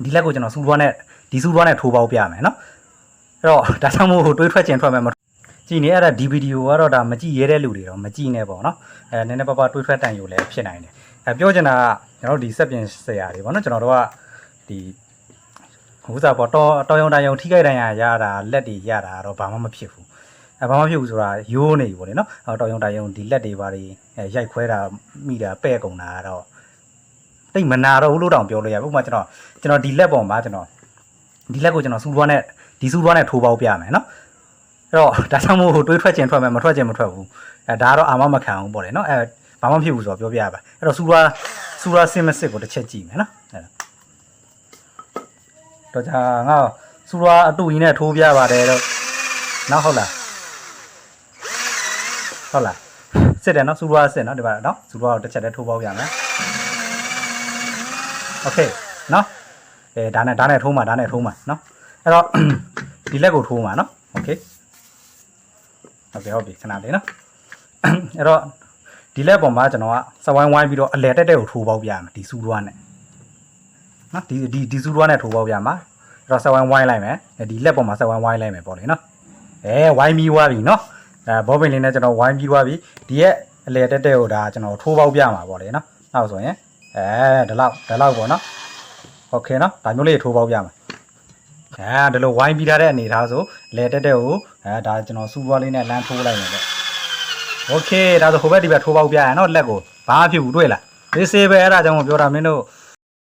ဒီလက်ကိုကျွန်တော်စူလွားနဲ့ဒီစူလွားနဲ့ထိုးပေါက်ပြမယ်နော်အဲ့တော့ဒါကြောင့်မို့တွေးထွက်ကျင်ထွက်မယ်မကြည့်နေအဲ့ဒါဒီဗီဒီယိုကတော့ဒါမကြည့်ရဲတဲ့လူတွေတော့မကြည့်နဲ့ပေါ့နော်နည်းနည်းပါးပါးတွေးထွက်တန်ယူလည်းဖြစ်နိုင်တယ်ပြောချင်တာကကျွန်တော်ဒီစက်ပြင်ဆရာတွေပေါ့နော်ကျွန်တော်တို့ကဒီဥစားပေါ့တော်ရုံတိုင်ရုံထိခိုက်တိုင်ရတာလက်တွေရတာတော့ဘာမှမဖြစ်ဘူးဘာမှဖြစ်ဘူးဆိုတာရိုးနေပြီပေါ့လေနော်တော်ရုံတိုင်ရုံဒီလက်တွေပါတွေရိုက်ခွဲတာမိတာပဲ့ကုန်တာတော့တိတ်မနာတော့ဘူးလို့တောင်ပြောလို့ရဥပမာကျွန်တော်ဒီလက်ပေါ်မှာကျွန်တော်ဒီလက်ကိုကျွန်တော်စူလွားနဲ့ဒီစူလွားနဲ့ထိုးပေါက်ပြမယ်နော်အဲ့တော့ဒါကြောင့်မို့တွေးထွက်ကျင်ထွက်မယ်မထွက်ကျင်မထွက်ဘူးဒါကတော့အာမမခံဘူးပေါ့လေနော်ဘာမှမဖြစ်ဘူးဆိုတော့ပြောပြရပါအဲ့တော့စူလွားစင်မစစ်ကိုတစ်ချက်ကြည့်မယ်နော်တော့ကြာငါစူလွားအတူကြီးနဲ့ထိုးပြပါတယ်တော့နောက်ဟုတ်လားစစ်တယ်နော်စူလွားစစ်နော်ဒီပါနော်စူလွားကိုတစ်ချက်တည်းထိုးပေါက်ပြမယ်โอเคနော်ဒါနဲ့ထိုးမှာနော်အဲ့တော့ဒီလက်ကိုထိုးမှာနော်โอเคဟုတ်ပြီခဏလေးနော်အဲ့တော့ဒီလက်ပေါ်မှာကျွန်တော်ကစဝိုင်းဝိုင်းပြီးတော့အလဲတက်ကိုထိုးပေါက်ပြမယ်ဒီစူလွားနဲ့နော်ဒီစူလွားနဲ့ထိုးပေါက်ပြမှာအဲ့တော့စဝိုင်းဝိုင်းလိုက်မယ်ဒီလက်ပေါ်မှာစဝိုင်းဝိုင်းလိုက်မယ်ပေါ့လေနော်ဝိုင်းပြီးသွားပြီနော်ဘောပင်လေးနဲ့ကျွန်တော်ဝိုင်းပြီးသွားပြီဒီရဲ့အလဲတက်ကိုဒါကျွန်တော်ထိုးပေါက်ပြမှာပေါ့လေနော်နောက်ဆိုရင်ဒီလောက်ပေါ့နော်โอเคနော်ဒါမျိုးလေးထိုးပေါက်ပြမှာဒီလိုဝိုင်းပြီးထားတဲ့အနေထားဆိုလဲတက်ကိုဒါကျွန်တော်စူပွားလေးနဲ့လမ်းထိုးလိုက်မယ်ပေါ့โอเคဒါဆိုဟိုဘက်ဒီဘက်ထိုးပေါက်ပြရနော်လက်ကိုဘာမှဖြစ်ဘူးတွေ့လားဒီစေးပဲအဲ့ဒါကြောင့်ပြောတာမင်းတို့